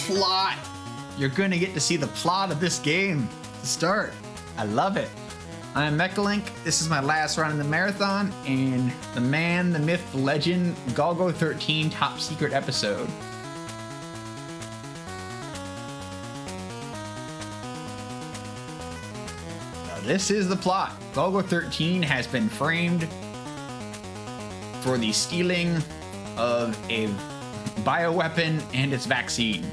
plot. You're gonna get to see the plot of this game to start. I love it. I'm Mechalink. This is my last run in the marathon, and the man, the myth, the legend, Golgo-13 top secret episode. Now, this is the plot. Golgo-13 has been framed for the stealing of a bioweapon and its vaccine.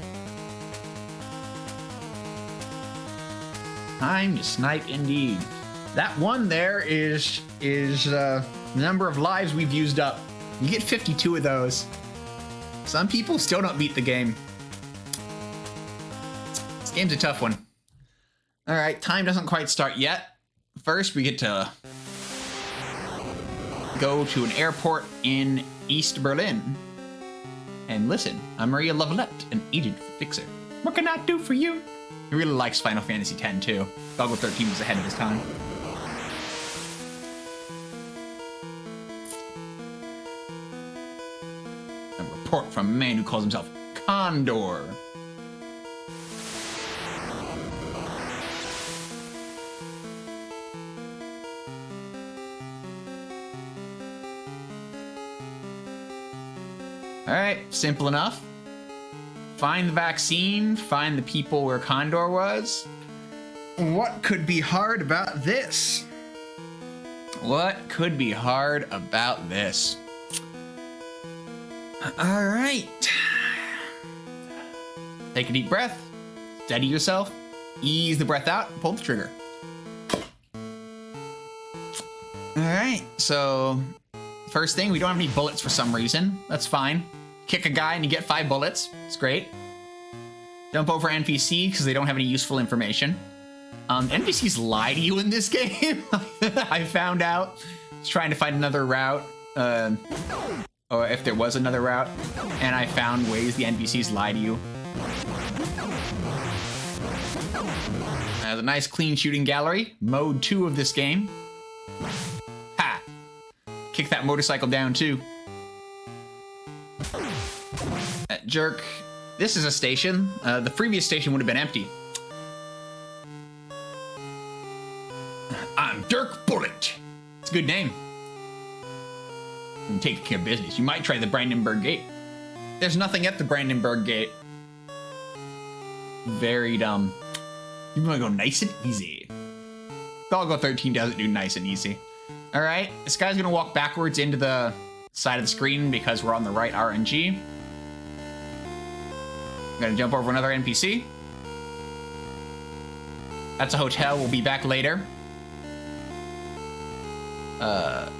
Time to snipe indeed. That one there is the number of lives we've used up. You get 52 of those. Some people still don't beat the game. This game's a tough one. All right, time doesn't quite start yet. First, we get to go to an airport in East Berlin. And listen, I'm Maria Lavalette, an agent fixer. What can I do for you? He really likes Final Fantasy X too. Golgo-13 was ahead of his time. A report from a man who calls himself Condor. Alright, simple enough. Find the vaccine, find the people where Condor was. What could be hard about this? What could be hard about this? Alright. Take a deep breath, steady yourself, ease the breath out, pull the trigger. Alright, so first thing, we don't have any bullets for some reason. That's fine. Kick a guy and you get 5 bullets. It's great. Jump over NPC because they don't have any useful information. NPCs lie to you in this game. I found out. I was trying to find another route, or if there was another route, and I found ways the NPCs lie to you. There's a nice clean shooting gallery. Mode 2 of this game. Ha! Kick that motorcycle down too. That jerk. This is a station. The previous station would have been empty. I'm Dirk Bullet. It's a good name. And take care of business. You might try the Brandenburg Gate. There's nothing at the Brandenburg Gate. Very dumb. You want to go nice and easy. Golgo-13 doesn't do nice and easy. All right, this guy's gonna walk backwards into the side of the screen because we're on the right RNG. I'm gonna jump over another NPC. That's a hotel. We'll be back later. And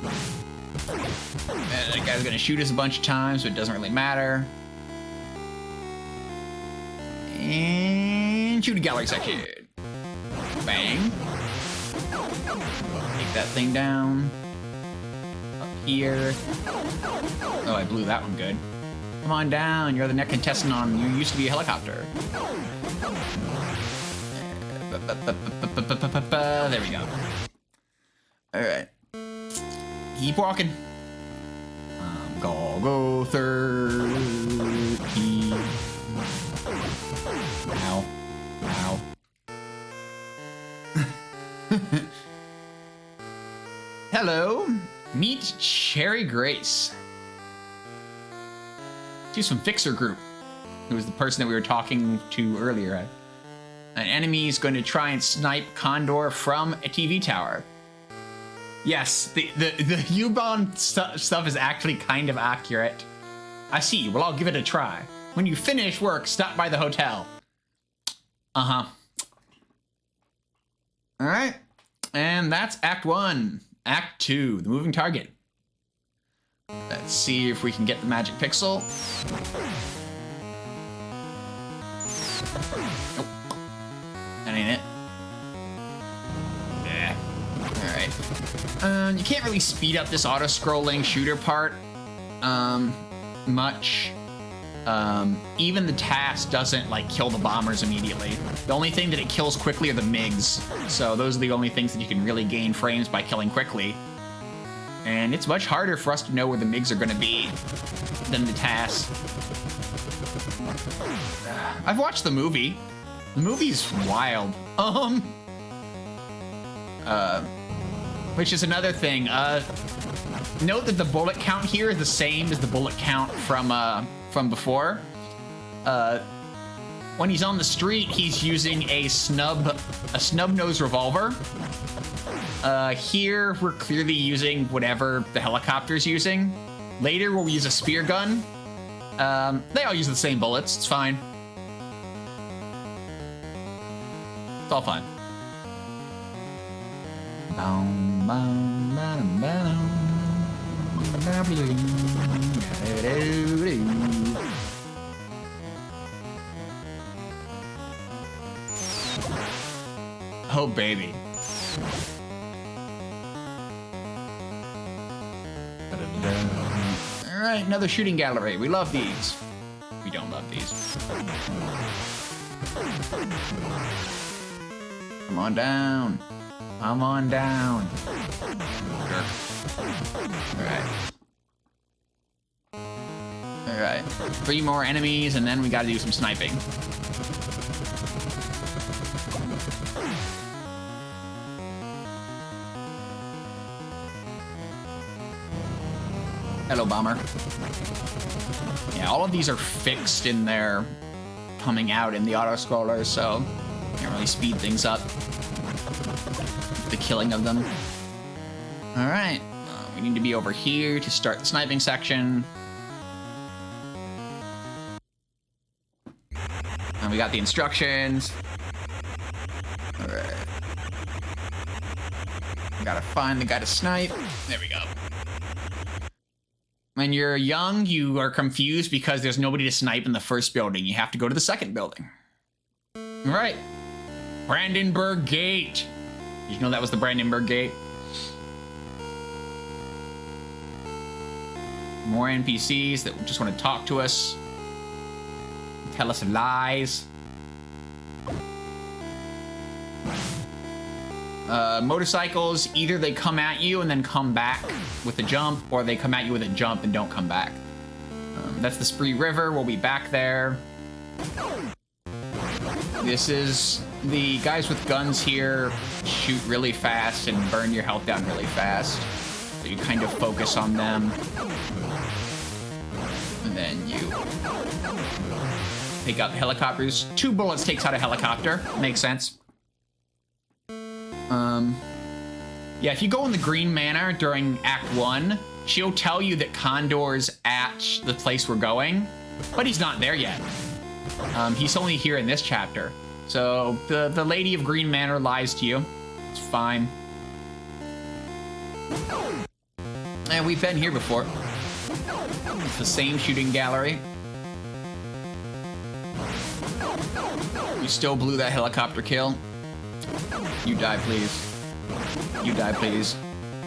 that guy's gonna shoot us a bunch of times, so it doesn't really matter. And shoot a gallery section. Bang. Take that thing down. Up here. Oh, I blew that one good. Come on down, you're the next contestant on You Used to Be a Helicopter. There we go. Alright. Keep walking. Golgo-13. Ow. Ow. Hello. Meet Cherry Grace. She's from Fixer Group, who was the person that we were talking to earlier. An enemy is going to try and snipe Condor from a TV tower. Yes, the U-Bahn stuff is actually kind of accurate. I see. Well, I'll give it a try. When you finish work, stop by the hotel. Uh-huh. All right. And that's Act 1. Act 2, the moving target. Let's see if we can get the magic pixel. Nope. That ain't it. Yeah. Alright. You can't really speed up this auto-scrolling shooter part much. Even the task doesn't, like, kill the bombers immediately. The only thing that it kills quickly are the MiGs. So those are the only things that you can really gain frames by killing quickly. And it's much harder for us to know where the MiGs are going to be than the task. I've watched the movie. The movie's wild. Which is another thing. Note that the bullet count here is the same as the bullet count from before. When he's on the street, he's using a snub nose revolver. Here, we're clearly using whatever the helicopter's using. Later, we'll use a spear gun. They all use the same bullets. It's fine. It's all fine. Oh, baby. All right, another shooting gallery. We love these. We don't love these. Come on down. Come on down. Sure. All right. All right. 3 more enemies, and then we got to do some sniping. Hello, bomber. Yeah, all of these are fixed in their coming out in the auto-scroller, so can't really speed things up. The killing of them. All right, we need to be over here to start the sniping section. And we got the instructions. All right. We gotta find the guy to snipe. There we go. When you're young, you are confused because there's nobody to snipe in the first building. You have to go to the second building. All right. Brandenburg Gate. Did you know that was the Brandenburg Gate? More NPCs that just want to talk to us. Tell us lies. Motorcycles, either they come at you and then come back with a jump, or they come at you with a jump and don't come back. That's the Spree River. We'll be back there. This is the guys with guns here shoot really fast and burn your health down really fast. So you kind of focus on them. And then you pick up helicopters. 2 bullets takes out a helicopter. Makes sense. Yeah, if you go in the Green Manor during Act 1, she'll tell you that Condor's at the place we're going, but he's not there yet. He's only here in this chapter. So the Lady of Green Manor lies to you. It's fine. And we've been here before. It's the same shooting gallery. You still blew that helicopter kill. You die, please. You die, please.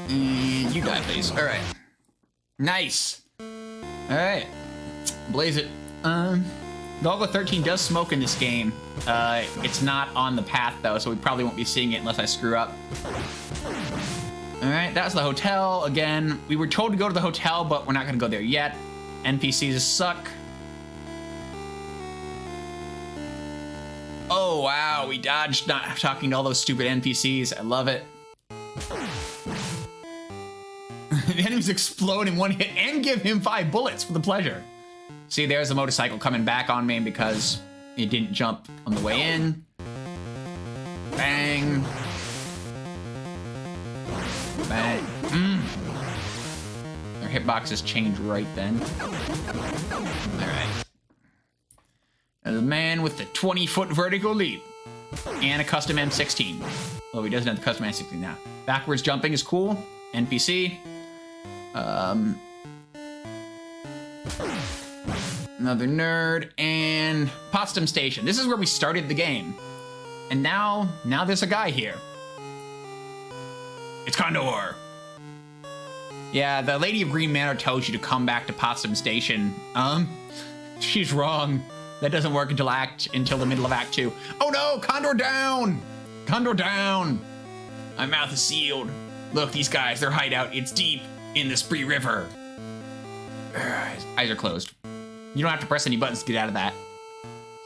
And you die, please. All right. Nice. All right. Blaze it. Golgo-13 does smoke in this game. It's not on the path, though, so we probably won't be seeing it unless I screw up. All right, that's the hotel. Again, we were told to go to the hotel, but we're not going to go there yet. NPCs suck. Oh, wow, we dodged not talking to all those stupid NPCs. I love it. The enemies explode in one hit and give him 5 bullets for the pleasure. See, there's a motorcycle coming back on me because it didn't jump on the way in. Bang. Bang. Their hitboxes change right then. All right. There's a man with the 20-foot vertical leap and a custom M16. Well, he doesn't have the custom M16 now. Backwards jumping is cool. NPC. Another nerd, and Potsdam Station. This is where we started the game. And now there's a guy here. It's Condor. Yeah, the Lady of Green Manor tells you to come back to Potsdam Station. She's wrong. That doesn't work until the middle of Act 2. Oh no, Condor down! Condor down! My mouth is sealed. Look, these guys, their hideout, it's deep in the Spree River. Eyes are closed. You don't have to press any buttons to get out of that.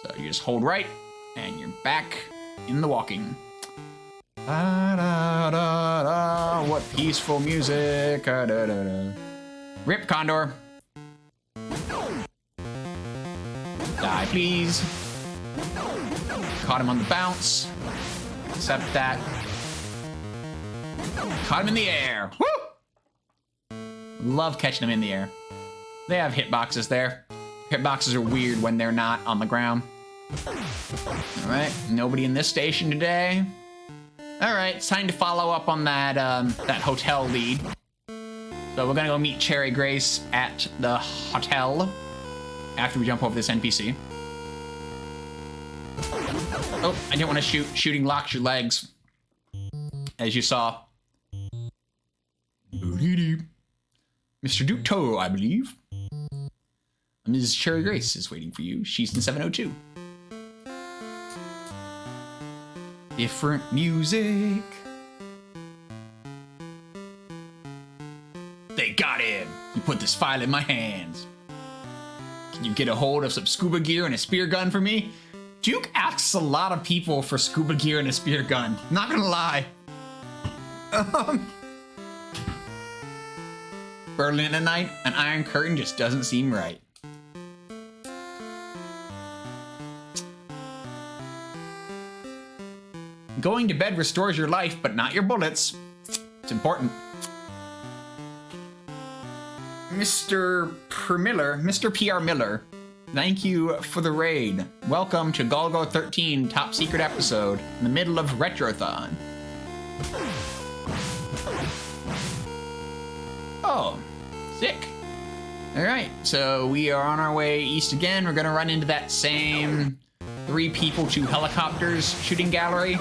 So you just hold right, and you're back in the walking. Da, da, da, da, what peaceful music. Da, da, da, da. Rip, Condor. Die, please. Caught him on the bounce. Accept that. Caught him in the air. Woo! Love catching them in the air. They have hitboxes there. Hitboxes are weird when they're not on the ground. All right, nobody in this station today. All right, it's time to follow up on that that hotel lead. So we're gonna go meet Cherry Grace at the hotel after we jump over this NPC. Oh, I didn't want to shoot. Shooting locks your legs, as you saw. Mr. Ducto, I believe. Mrs. Cherry Grace is waiting for you. She's in 702. Different music. They got him. You put this file in my hands. Can you get a hold of some scuba gear and a spear gun for me? Duke asks a lot of people for scuba gear and a spear gun. Not gonna lie. Berlin at night, an Iron Curtain just doesn't seem right. Going to bed restores your life, but not your bullets. It's important. Mr. PR Miller, thank you for the raid. Welcome to Golgo-13 top secret episode in the middle of Retrothon. Oh, sick. All right, so we are on our way east again. We're gonna run into that same 3 people, 2 helicopters shooting gallery.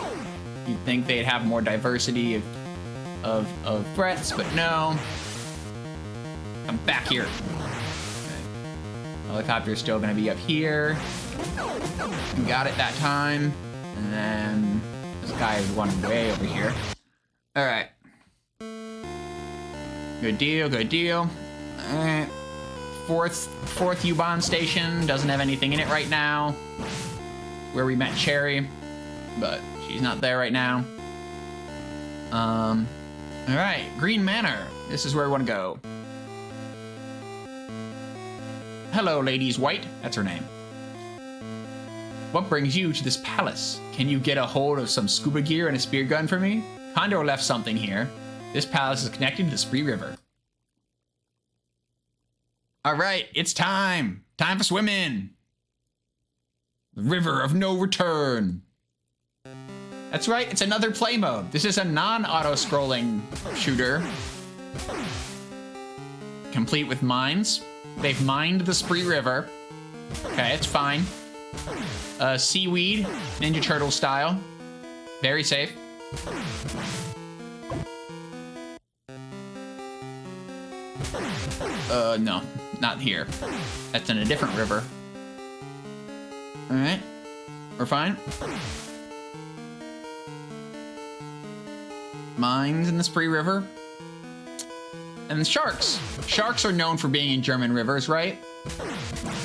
You'd think they'd have more diversity of threats, but no. I'm back here. Helicopter's still gonna be up here. We got it that time. And then this guy is one way over here. All right. Good deal, good deal. All right. Fourth U-Bahn station doesn't have anything in it right now. Where we met Cherry, but she's not there right now. All right, Green Manor. This is where we want to go. Hello, Ladies White. That's her name. What brings you to this palace? Can you get a hold of some scuba gear and a spear gun for me? Condor left something here. This palace is connected to the Spree River. All right, it's time. Time for swimming. The river of no return. That's right, it's another play mode. This is a non-auto-scrolling shooter. Complete with mines. They've mined the Spree River. Okay, it's fine. Seaweed, Ninja Turtle style. Very safe. No, not here. That's in a different river. All right, we're fine. Mines in the Spree River. And sharks. Sharks are known for being in German rivers, right?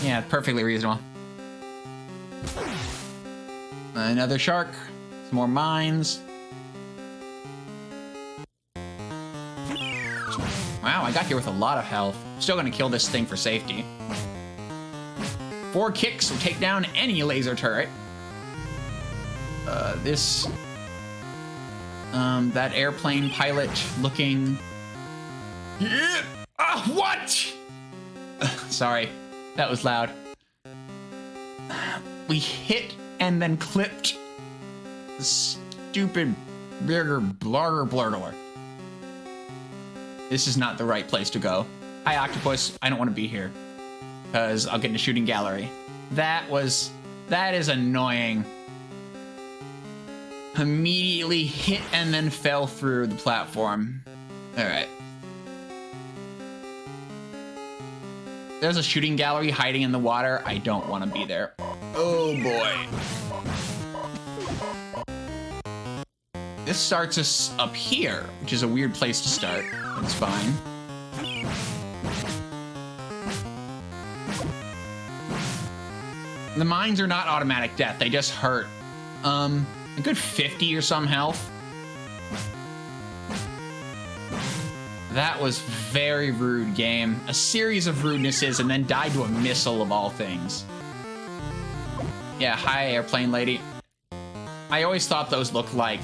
Yeah, perfectly reasonable. Another shark. Some more mines. Wow, I got here with a lot of health. Still gonna kill this thing for safety. 4 kicks will take down any laser turret. That airplane pilot looking... Yeah! What? Sorry, that was loud. We hit and then clipped the stupid blurger. This is not the right place to go. Hi, Octopus. I don't want to be here because I'll get in a shooting gallery. That is annoying. Immediately hit and then fell through the platform. All right. There's a shooting gallery hiding in the water. I don't want to be there. Oh boy. This starts us up here, which is a weird place to start. That's fine. The mines are not automatic death. They just hurt. A good 50 or some health. That was very rude game. A series of rudenesses and then died to a missile of all things. Yeah, hi, airplane lady. I always thought those looked like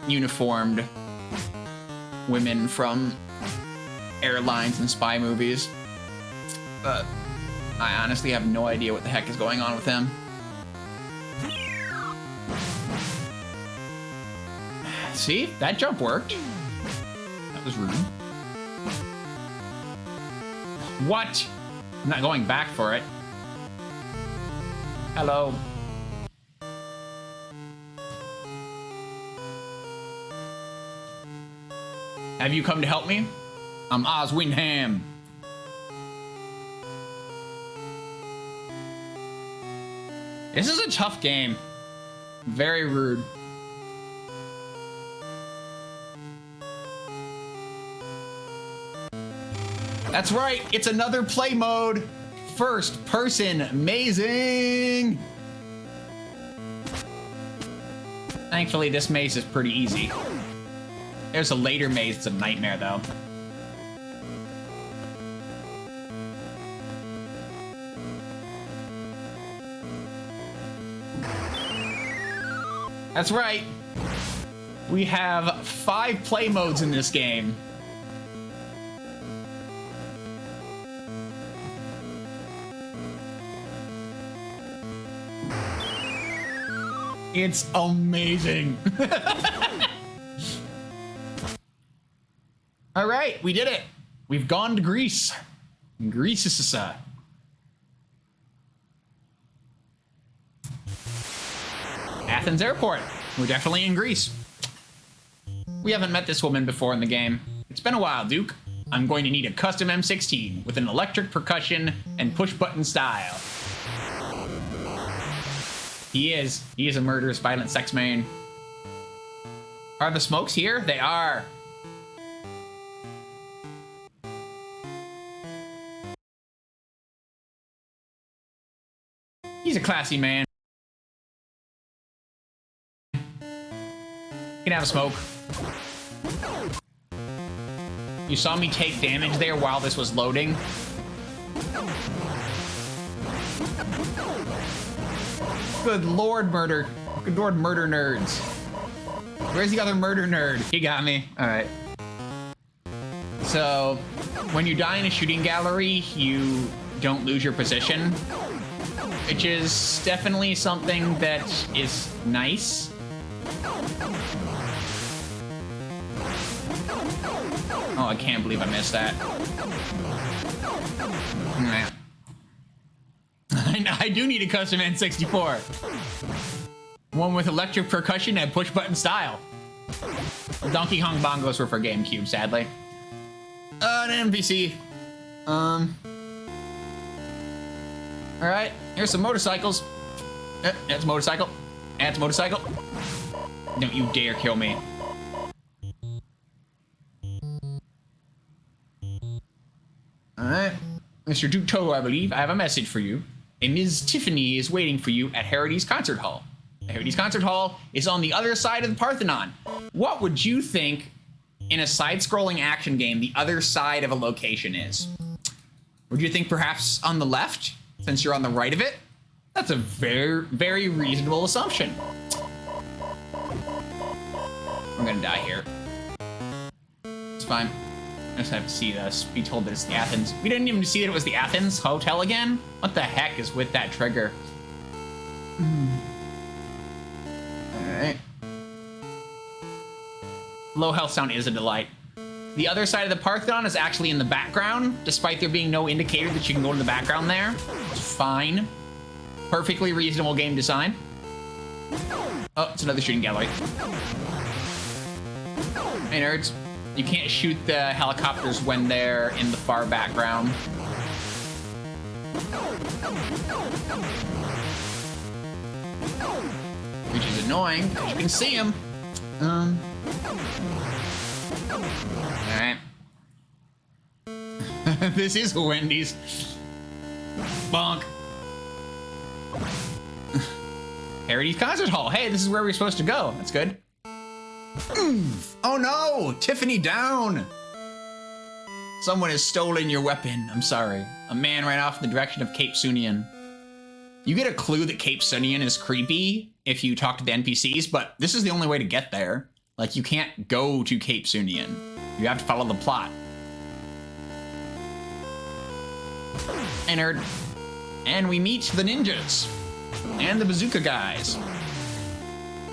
uniformed women from airlines and spy movies. But I honestly have no idea what the heck is going on with them. See, that jump worked. That was rude. What? I'm not going back for it. Hello. Have you come to help me? I'm Oz Windham. This is a tough game. Very rude. That's right, it's another play mode. First person, amazing. Thankfully, this maze is pretty easy. There's a later maze, it's a nightmare though. That's right. We have 5 play modes in this game. It's amazing. All right, we did it. We've gone to Greece. Greece is Athens Airport. We're definitely in Greece. We haven't met this woman before in the game. It's been a while, Duke. I'm going to need a custom M16 with an electric percussion and push-button style. He is a murderous, violent sex man. Are the smokes here? They are. He's a classy man. You can have a smoke. You saw me take damage there while this was loading. Good lord, murder. Good lord, murder nerds. Where's the other murder nerd? He got me. All right. So, when you die in a shooting gallery, you don't lose your position, which is definitely something that is nice. Oh, I can't believe I missed that. I do need a custom N64. One with electric percussion and push-button style. Donkey Kong bongos were for GameCube, sadly. An NPC. All right, here's some motorcycles. That's a motorcycle. That's a motorcycle. Don't you dare kill me. All right, Mr. Duke Toto, I believe I have a message for you. A Ms. Tiffany is waiting for you at Herity's Concert Hall. The Herity's Concert Hall is on the other side of the Parthenon. What would you think in a side-scrolling action game the other side of a location is? Would you think perhaps on the left, since you're on the right of it? That's a very, very reasonable assumption. I'm gonna die here. It's fine. I just have to see this, be told that it's the Athens. We didn't even see that it was the Athens Hotel again? What the heck is with that trigger? Alright. Low health sound is a delight. The other side of the Parthenon is actually in the background, despite there being no indicator that you can go to the background there. It's fine. Perfectly reasonable game design. Oh, it's another shooting gallery. Hey, nerds. You can't shoot the helicopters when they're in the far background. Which is annoying, because you can see them. Alright. This is a Wendy's. Bonk. Heritage Concert Hall. Hey, this is where we're supposed to go. That's good. Oh no! Tiffany down! Someone has stolen your weapon. I'm sorry. A man ran off in the direction of Cape Sunion. You get a clue that Cape Sunion is creepy if you talk to the NPCs, but this is the only way to get there. Like, you can't go to Cape Sunion. You have to follow the plot. Entered. And we meet the ninjas. And the bazooka guys.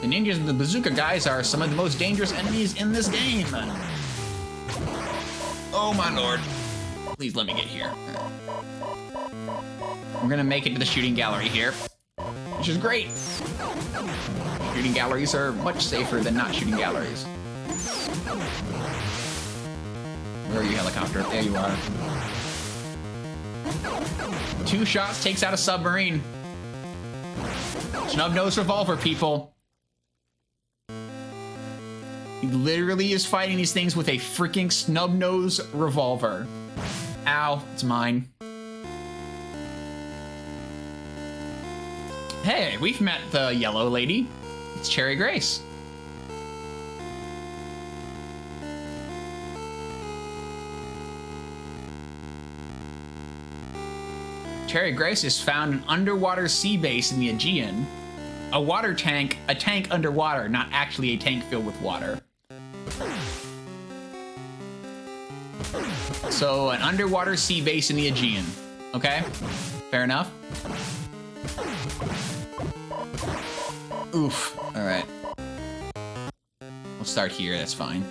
The ninjas and the bazooka guys are some of the most dangerous enemies in this game. Oh my lord. Please let me get here. We're gonna make it to the shooting gallery here, which is great. Shooting galleries are much safer than not shooting galleries. Where are you, helicopter? There you are. 2 shots takes out a submarine. Snub-nosed revolver, people. He literally is fighting these things with a freaking snub-nosed revolver. Ow, it's mine. Hey, we've met the yellow lady. It's Cherry Grace. Cherry Grace is found an underwater sea base in the Aegean. A water tank, a tank underwater, not actually a tank filled with water. So, an underwater sea base in the Aegean. Okay? Fair enough. Oof. Alright. We'll start here, that's fine.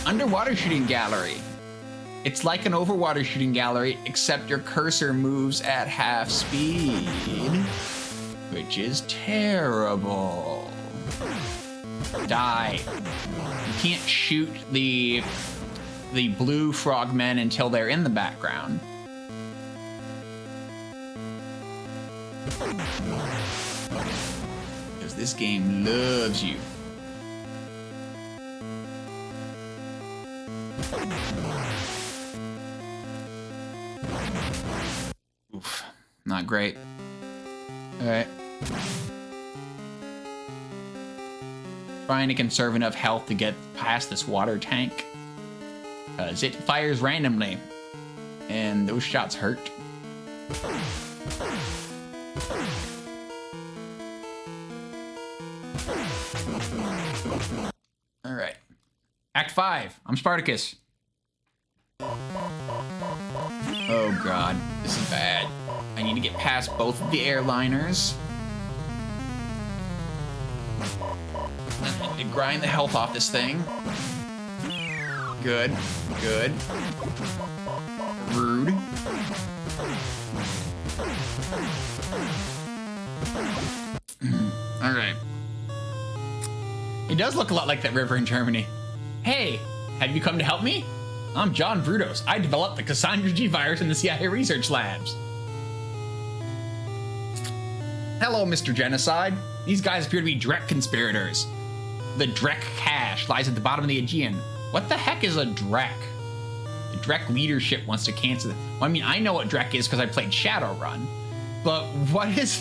Underwater shooting gallery. It's like an overwater shooting gallery, except your cursor moves at half speed, which is terrible. Die. You can't shoot the blue frogmen until they're in the background. Because this game loves you. Oof, not great. All right. Trying to conserve enough health to get past this water tank. Because it fires randomly. And those shots hurt. All right. Act 5. I'm Spartacus. Oh god, this is bad. I need to get past both of the airliners. I need to grind the health off this thing. Good, good. Rude. Alright. It does look a lot like that river in Germany. Hey, have you come to help me? I'm John Brudos. I developed the Cassandra G virus in the CIA research labs. Hello, Mr. Genocide. These guys appear to be Drek conspirators. The Drek cache lies at the bottom of the Aegean. What the heck is a Drek? The Drek leadership wants to cancel it. Well, I mean, I know what Drek is because I played Shadowrun. But what is...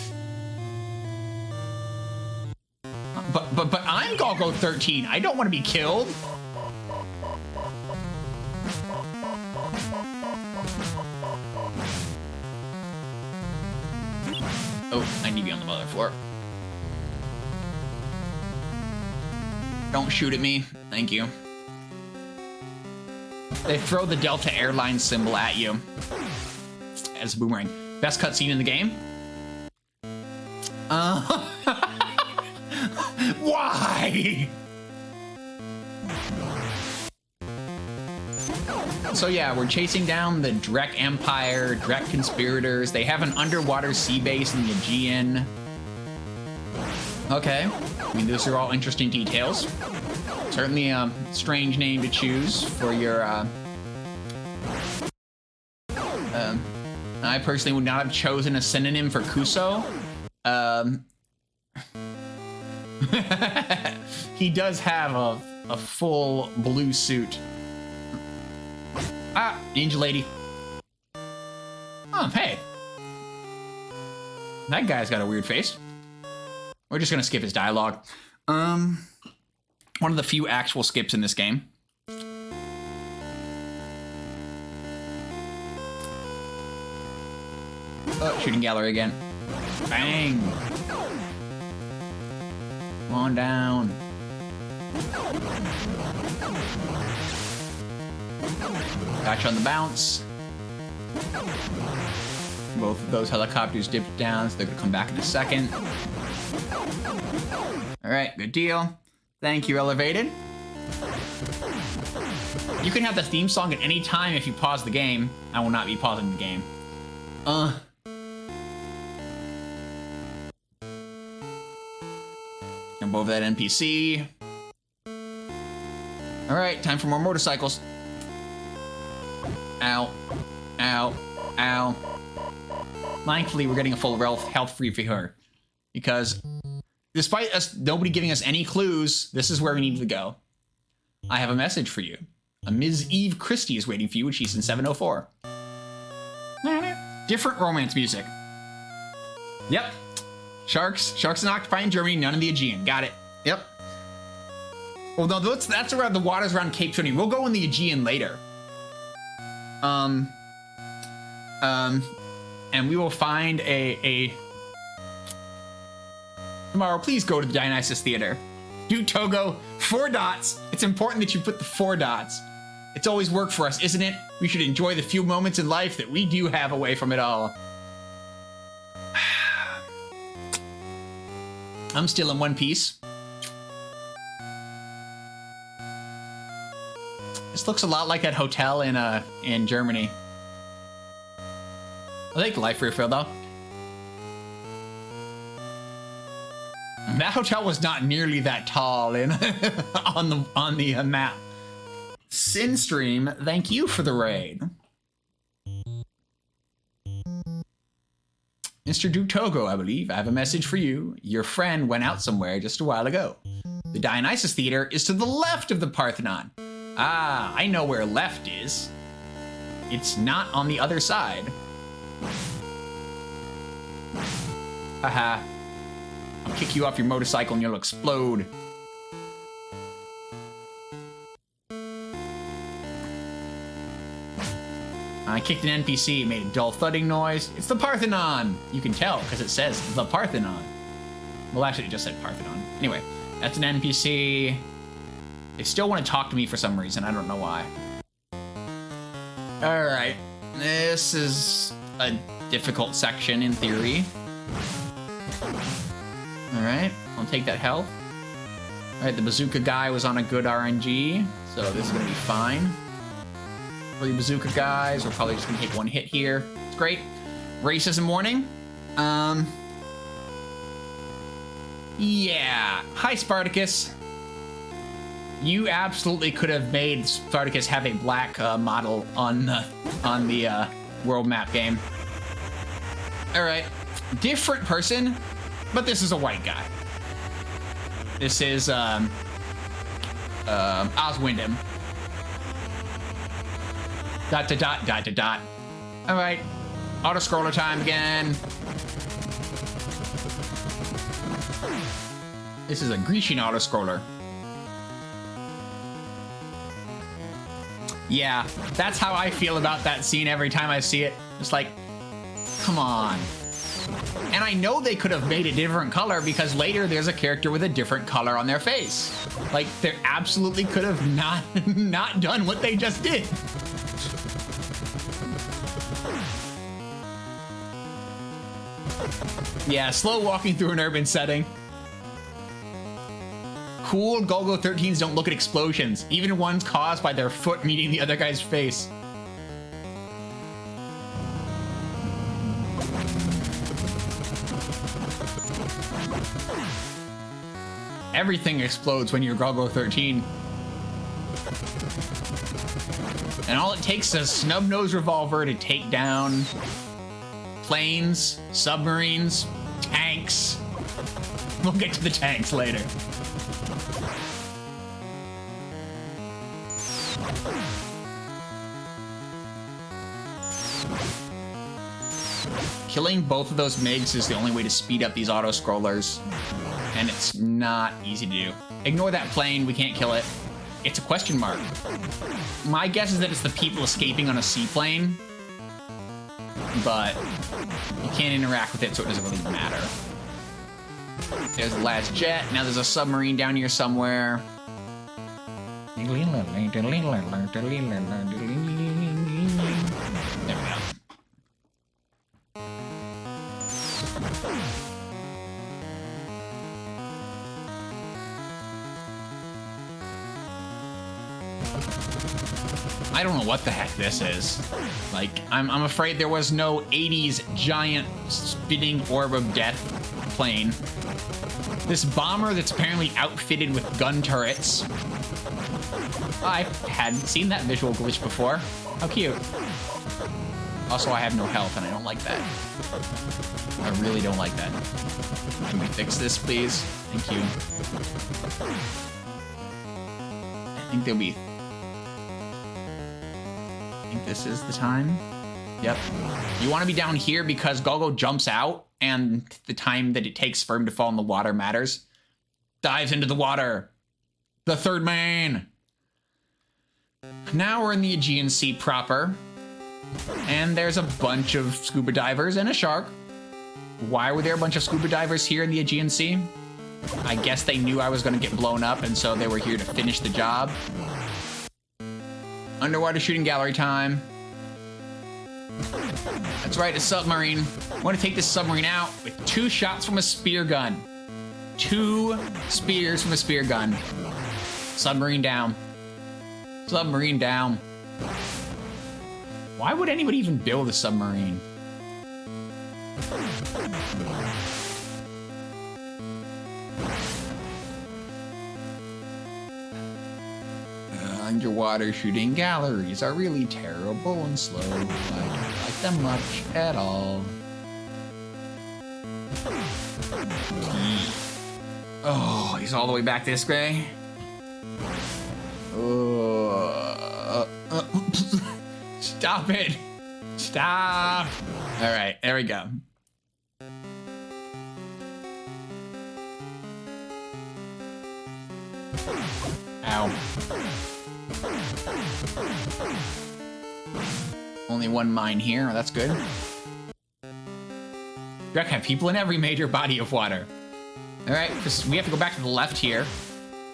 But I'm Golgo-13. I don't want to be killed. Oh, I need to be on the mother floor. Don't shoot at me. Thank you. They throw the Delta Airlines symbol at you as a boomerang. Best cutscene in the game? Why? So yeah, we're chasing down the Drek Empire, Drek conspirators. They have an underwater sea base in the Aegean. Okay, I mean, those are all interesting details. Certainly a strange name to choose for your, I personally would not have chosen a synonym for Kuso. He does have a full blue suit. Ah, Ninja Lady. Oh, hey. That guy's got a weird face. We're just gonna skip his dialogue. One of the few actual skips in this game. Oh, shooting gallery again. Bang! Come on down. Catch on the bounce. Both of those helicopters dipped down, so they're gonna come back in a second. Alright, good deal. Thank you, Elevated. You can have the theme song at any time if you pause the game. I will not be pausing the game. Jump over that NPC. Alright, time for more motorcycles. Ow. Ow. Ow. Thankfully, we're getting a full health free for her. Because, despite us nobody giving us any clues, this is where we need to go. I have a message for you. A Ms. Eve Christie is waiting for you, and she's in 704. Different romance music. Yep. Sharks and octopi in Germany, none in the Aegean. Got it. Yep. Well, no, that's around the waters around Cape Trinity. We'll go in the Aegean later. And we will find Tomorrow, please go to the Dionysus Theater. Do Togo, 4 dots. It's important that you put the 4 dots. It's always worked for us, isn't it? We should enjoy the few moments in life that we do have away from it all. I'm still in one piece. This looks a lot like that hotel in Germany. I like the life refill though. That hotel was not nearly that tall in on the map. Sinstream, thank you for the raid. Mr. Duke Togo, I believe. I have a message for you. Your friend went out somewhere just a while ago. The Dionysus Theater is to the left of the Parthenon. Ah, I know where left is. It's not on the other side. Haha. I'll kick you off your motorcycle and you'll explode. I kicked an NPC, made a dull thudding noise. It's the Parthenon! You can tell, because it says the Parthenon. Well, actually, it just said Parthenon. Anyway, that's an NPC. They still want to talk to me for some reason. I don't know why. Alright. This is a difficult section, in theory. Alright, I'll take that health. Alright, the bazooka guy was on a good RNG, so this is going to be fine. 3 bazooka guys, we're probably just going to take 1 hit here. It's great. Racism warning. Yeah. Hi, Spartacus. You absolutely could have made Spartacus have a black model on the world map game. Alright. Different person, but this is a white guy. This is Oswindham. ... Alright. Auto-scroller time again. This is a Grecian auto-scroller. Yeah, that's how I feel about that scene every time I see it. It's like, come on. And I know they could have made a different color because later there's a character with a different color on their face. Like, they absolutely could have not done what they just did. Yeah, slow walking through an urban setting. Cool Golgo-13s don't look at explosions, even ones caused by their foot meeting the other guy's face. Everything explodes when you're Golgo-13. And all it takes is a snub-nosed revolver to take down planes, submarines, tanks, tanks. We'll get to the tanks later. Killing both of those MiGs is the only way to speed up these auto-scrollers, and it's not easy to do. Ignore that plane, we can't kill it. It's a question mark. My guess is that it's the people escaping on a seaplane, but you can't interact with it, so it doesn't really matter. There's the last jet, now there's a submarine down here somewhere. There we go. I don't know what the heck this is. Like, I'm afraid there was no 80s giant spinning orb of death plane. This bomber that's apparently outfitted with gun turrets. I hadn't seen that visual glitch before. How cute. Also, I have no health, and I don't like that. I really don't like that. Can we fix this, please? Thank you. I think there'll be... I think this is the time. Yep. You want to be down here because Golgo jumps out, and the time that it takes for him to fall in the water matters. Dives into the water. The third man. Now we're in the Aegean Sea proper. And there's a bunch of scuba divers and a shark. Why were there a bunch of scuba divers here in the Aegean Sea? I guess they knew I was going to get blown up, and so they were here to finish the job. Underwater shooting gallery time. That's right, a submarine. I want to take this submarine out with 2 shots from a spear gun. 2 spears from a spear gun. Submarine down. Submarine down. Why would anybody even build a submarine? Underwater shooting galleries are really terrible and slow. I don't like them much at all. Oh, he's all the way back this way. Stop it! Stop! All right, there we go. Ow. Only 1 mine here. That's good. You have people in every major body of water. All right, we have to go back to the left here.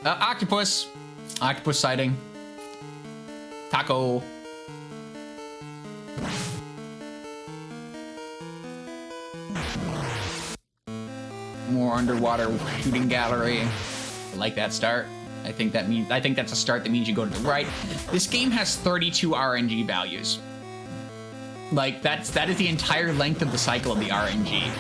Octopus. Octopus sighting. Taco. More underwater shooting gallery. I like that start. I think that's a start that means you go to the right. This game has 32 RNG values. Like that is the entire length of the cycle of the RNG.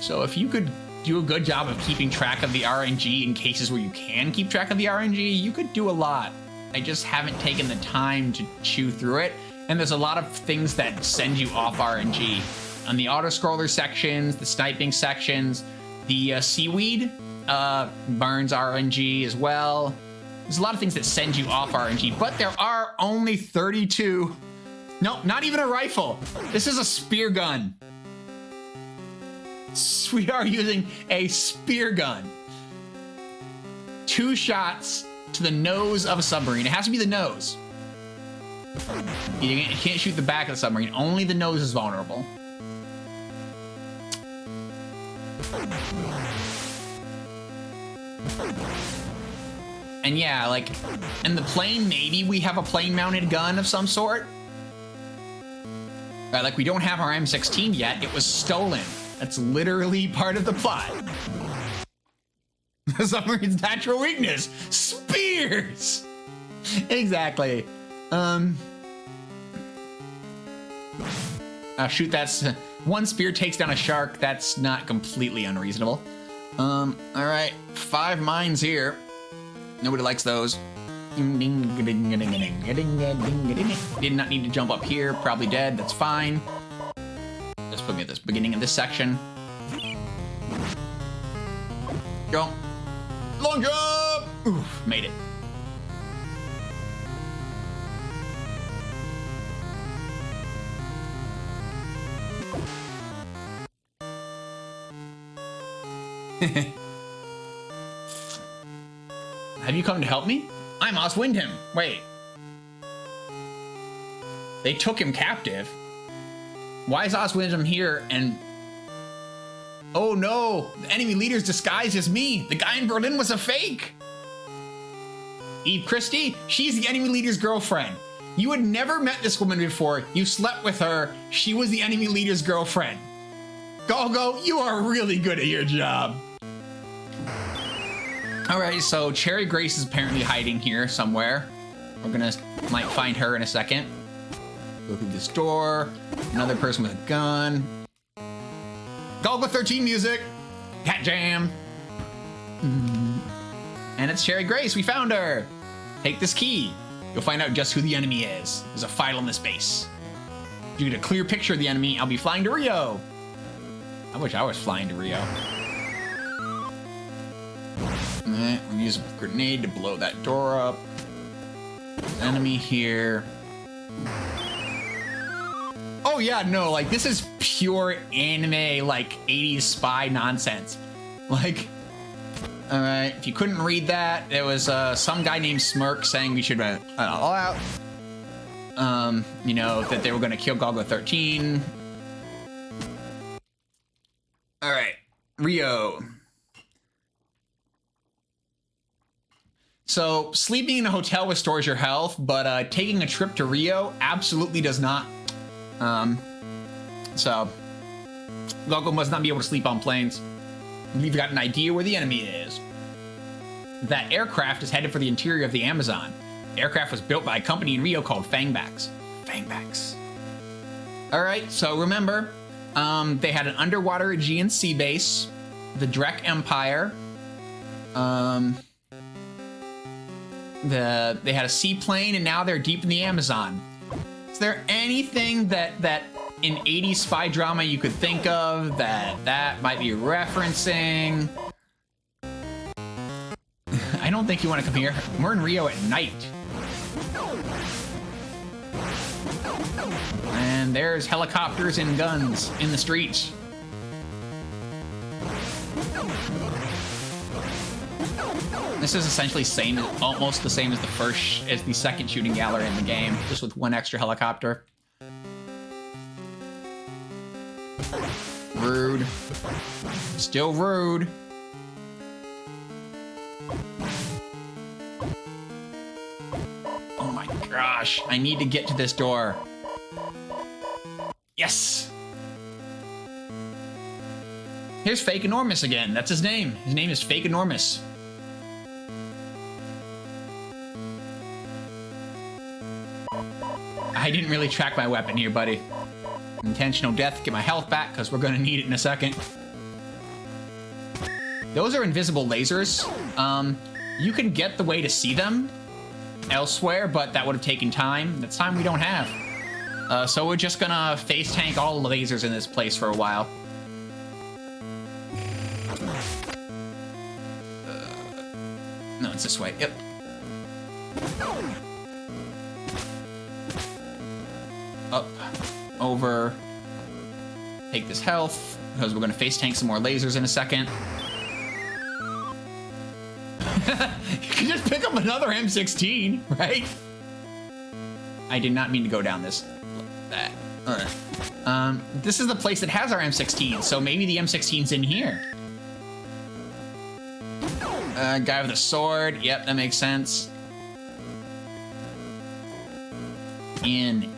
So if you could do a good job of keeping track of the RNG in cases where you can keep track of the RNG, you could do a lot. I just haven't taken the time to chew through it. And there's a lot of things that send you off RNG. On the auto-scroller sections, the sniping sections, the seaweed burns RNG as well. There's a lot of things that send you off RNG, but there are only 32. Nope, not even a rifle. This is a spear gun. We are using a spear gun. 2 shots to the nose of a submarine. It has to be the nose. You can't shoot the back of the submarine. Only the nose is vulnerable. And yeah, like, in the plane, maybe we have a plane-mounted gun of some sort. Right, like, we don't have our M16 yet. It was stolen. That's literally part of the plot. The submarine's natural weakness. Spears! Exactly. Shoot, that's... 1 spear takes down a shark. That's not completely unreasonable. Alright. 5 mines here. Nobody likes those. Did not need to jump up here. Probably dead. That's fine. Just put me at the beginning of this section. Jump. Long jump. Oof, made it. Have you come to help me? I'm Os Windham. Wait. They took him captive. Why is Os Windham here and... Oh no, the enemy leader's disguised as me. The guy in Berlin was a fake. Eve Christie, she's the enemy leader's girlfriend. You had never met this woman before. You slept with her. She was the enemy leader's girlfriend. Golgo, you are really good at your job. All right, so Cherry Grace is apparently hiding here somewhere. Might find her in a second. Go through this door. Another person with a gun. Golgo-13 music. Cat jam. And it's Cherry Grace. We found her. Take this key. You'll find out just who the enemy is. There's a file on this base. If you get a clear picture of the enemy, I'll be flying to Rio. I wish I was flying to Rio. We'll use a grenade to blow that door up. There's enemy here. Oh yeah, no, like this is pure anime, like 80s spy nonsense. Like, all right, if you couldn't read that, there was some guy named Smirk saying we should all out. You know, that they were gonna kill Golgo-13. All right, Rio. So sleeping in a hotel restores your health, but taking a trip to Rio absolutely does not. So Golgo must not be able to sleep on planes. We've got an idea where the enemy is. That aircraft is headed for the interior of the Amazon. The aircraft was built by a company in Rio called Fangbacks. Fangbacks. All right, so remember, they had an underwater Aegean sea base, the Drek Empire. They had a seaplane, and now they're deep in the Amazon. Is there anything that in 80s spy drama you could think of that might be referencing? I don't think you want to come here. We're in Rio at night. And there's helicopters and guns in the streets. This is essentially almost the same as the second shooting gallery in the game, just with one extra helicopter. Rude. Still rude. Oh my gosh, I need to get to this door. Yes! Here's Fake Enormous again. That's his name. His name is Fake Enormous. I didn't really track my weapon here, buddy. Intentional death, get my health back, because we're going to need it in a second. Those are invisible lasers. You can get the way to see them elsewhere, but that would have taken time. That's time we don't have. So we're just going to face tank all the lasers in this place for a while. No, it's this way. Yep. Up, over, take this health, because we're going to face tank some more lasers in a second. You can just pick up another M16, right? I did not mean to go down this. This is the place that has our M16, so maybe the M16's in here. Guy with a sword, yep, that makes sense. In,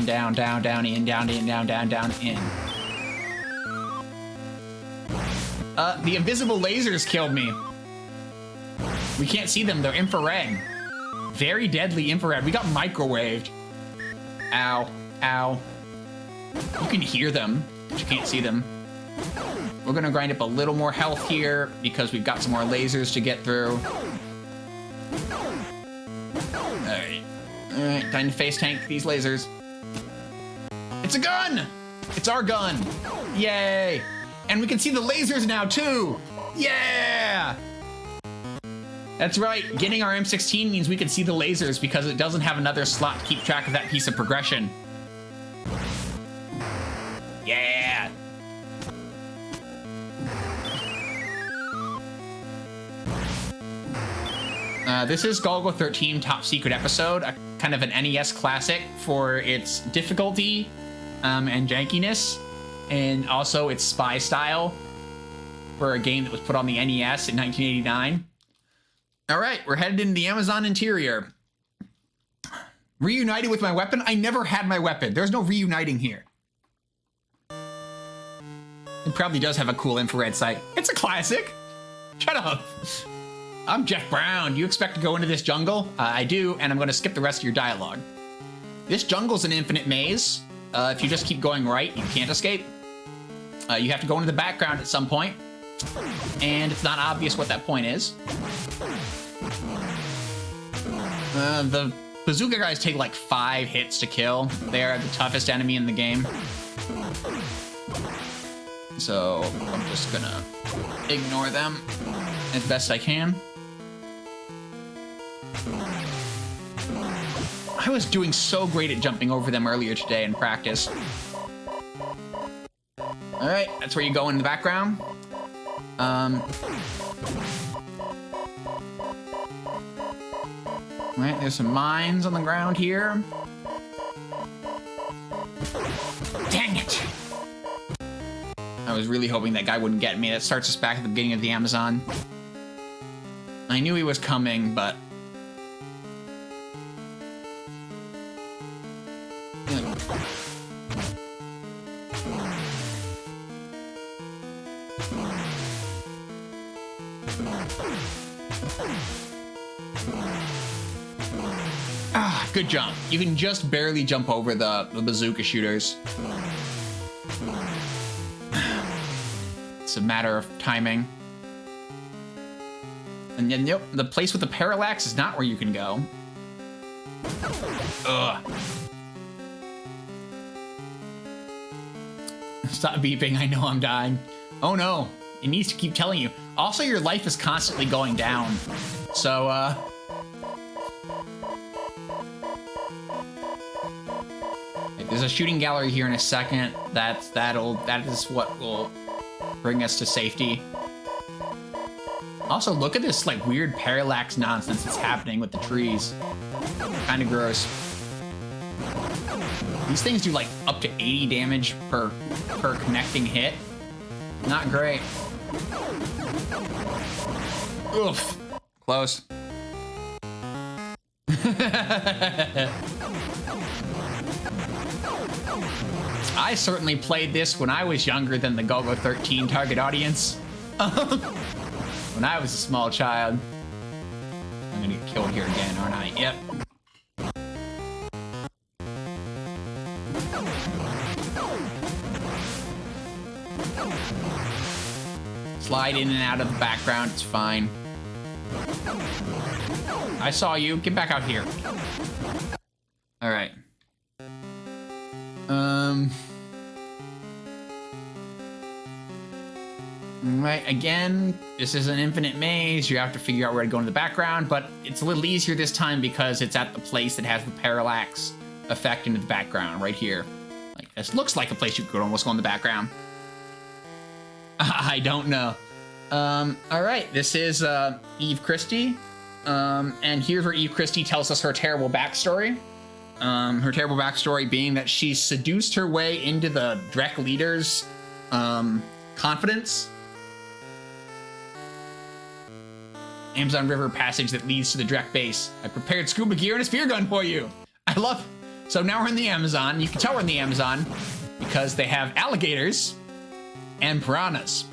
down, down, down, in, down, down, down, in. The invisible lasers killed me. We can't see them, they're infrared. Very deadly infrared. We got microwaved. Ow, ow. You can hear them, but you can't see them. We're gonna grind up a little more health here because we've got some more lasers to get through. Alright. Alright, time to face tank these lasers. It's a gun! It's our gun! Yay! And we can see the lasers now, too! Yeah! That's right. Getting our M16 means we can see the lasers because it doesn't have another slot to keep track of that piece of progression. Yeah! This is Golgo-13 Top Secret Episode, a kind of an NES classic for its difficulty and jankiness, and also its spy style for a game that was put on the NES in 1989. All right, we're headed into the Amazon interior. Reunited with my weapon? I never had my weapon. There's no reuniting here. It probably does have a cool infrared sight. It's a classic. Shut up. I'm Jeff Brown. You expect to go into this jungle? I do, and I'm going to skip the rest of your dialogue. This jungle's an infinite maze. If you just keep going right, you can't escape. You have to go into the background at some point, and it's not obvious what that point is. The bazooka guys take like 5 hits to kill. They are the toughest enemy in the game. So I'm just gonna ignore them as best I can. I was doing so great at jumping over them earlier today in practice. All right, that's where you go in the background. All right, there's some mines on the ground here. Dang it! I was really hoping that guy wouldn't get me. That starts us back at the beginning of the Amazon. I knew he was coming, but... Ah, good jump. You can just barely jump over the bazooka shooters. It's a matter of timing. And then, yep, the place with the parallax is not where you can go. Ugh. Stop beeping, I know I'm dying. Oh no, it needs to keep telling you. Also, your life is constantly going down. So, there's a shooting gallery here in a second. That is what will bring us to safety. Also, look at this like weird parallax nonsense that's happening with the trees. Kind of gross. These things do like up to 80 damage per connecting hit. Not great. Oof. Close. I certainly played this when I was younger than the Golgo-13 target audience. When I was a small child. I'm gonna get killed here again, aren't I? Yep. Slide in and out of the background, it's fine. I saw you. Get back out here. All right. Right, again, this is an infinite maze. You have to figure out where to go in the background, but it's a little easier this time because it's at the place that has the parallax effect into the background, right here. Like, this looks like a place you could almost go in the background. I don't know. All right, this is Eve Christie, and here's where Eve Christie tells us her terrible backstory. Her terrible backstory being that she seduced her way into the Drek leader's confidence. Amazon River passage that leads to the Drek base. I prepared scuba gear and a spear gun for you. I love it. So now we're in the Amazon. You can tell we're in the Amazon because they have alligators and piranhas.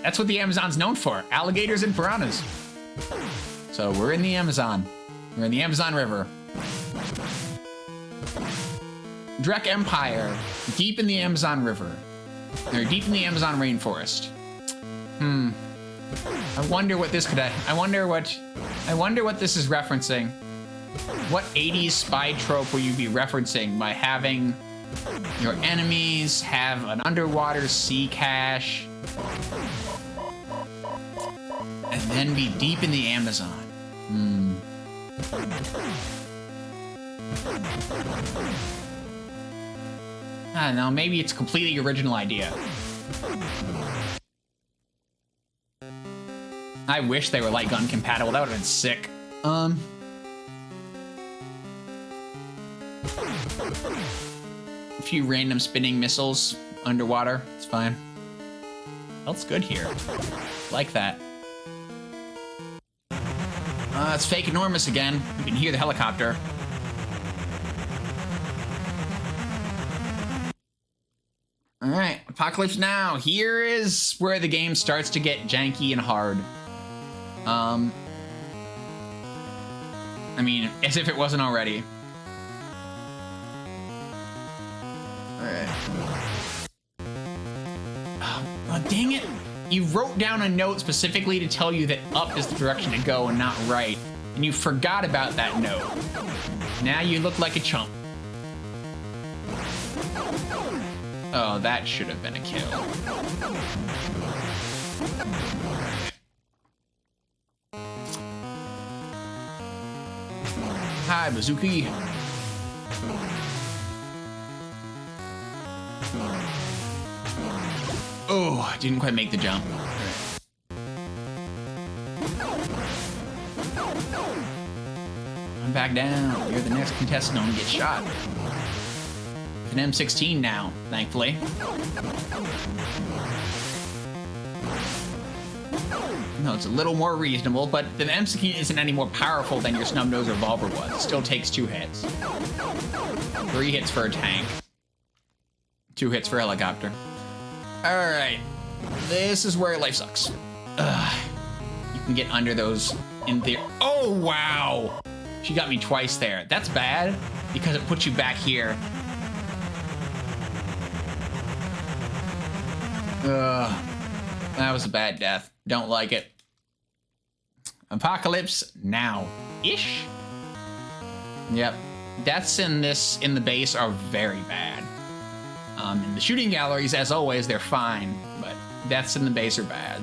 That's what the Amazon's known for, alligators and piranhas. So we're in the Amazon. We're in the Amazon River. Drek Empire, deep in the Amazon River. They're deep in the Amazon rainforest. I wonder what this could. I wonder what this is referencing. What 80s spy trope will you be referencing by having your enemies have an underwater sea cache? And then be deep in the Amazon. I don't know, maybe it's a completely original idea. I wish they were light gun compatible. That would have been sick. A few random spinning missiles underwater. It's fine. That's good here. Like that. It's fake enormous again. You can hear the helicopter. All right, Apocalypse Now. Here is where the game starts to get janky and hard. I mean, as if it wasn't already. All right. Oh, dang it. You wrote down a note specifically to tell you that up is the direction to go and not right, and you forgot about that note. Now you look like a chump. Oh, that should have been a kill. Hi, Bazooki. Oh, I didn't quite make the jump. I'm back down. You're the next contestant on to get shot. An M16 now, thankfully. No, it's a little more reasonable, but the M16 isn't any more powerful than your snub-nose revolver was. It still takes 2 hits. 3 hits for a tank. 2 hits for a helicopter. Alright. This is where life sucks. Ugh. You can get under those in there. Oh, wow! She got me twice there. That's bad, because it puts you back here. Ugh. That was a bad death. Don't like it. Apocalypse Now-ish? Yep. Deaths in the base are very bad. In the shooting galleries, as always, they're fine, but deaths in the base are bad.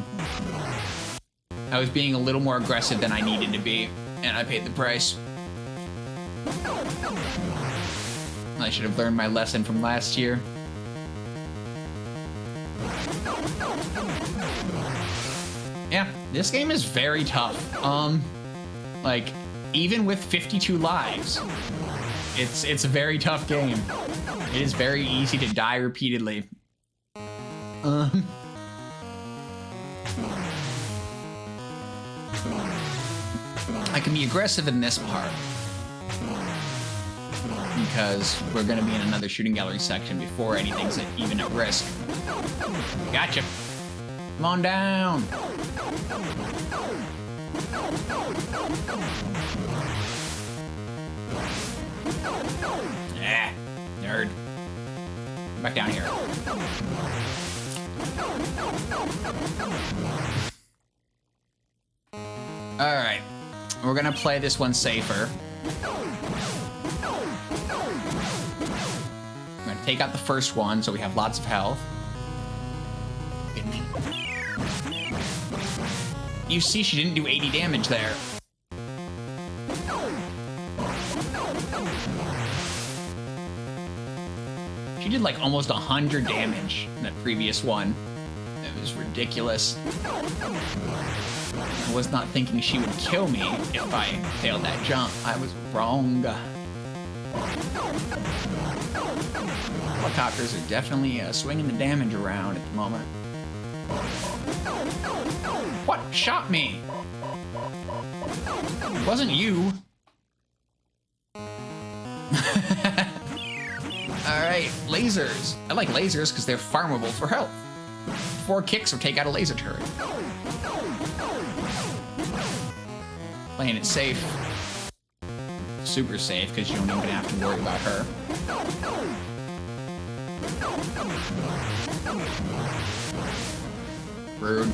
I was being a little more aggressive than I needed to be, and I paid the price. I should have learned my lesson from last year. Yeah, this game is very tough. Like, even with 52 lives, it's a very tough game. It is very easy to die repeatedly. I can be aggressive in this part because we're gonna be in another shooting gallery section before anything's even at risk. Gotcha. Come on down. Yeah, nerd. Back down here. All right, we're gonna play this one safer. I'm gonna take out the first one so we have lots of health. You see, she didn't do 80 damage there. She did like almost 100 damage in that previous one. It was ridiculous. I was not thinking she would kill me if I failed that jump. I was wrong. Helicopters are definitely swinging the damage around at the moment. What shot me? It wasn't you. Alright, lasers. I like lasers because they're farmable for health. 4 kicks or take out a laser turret. Playing it safe. Super safe because you don't even have to worry about her. Rude.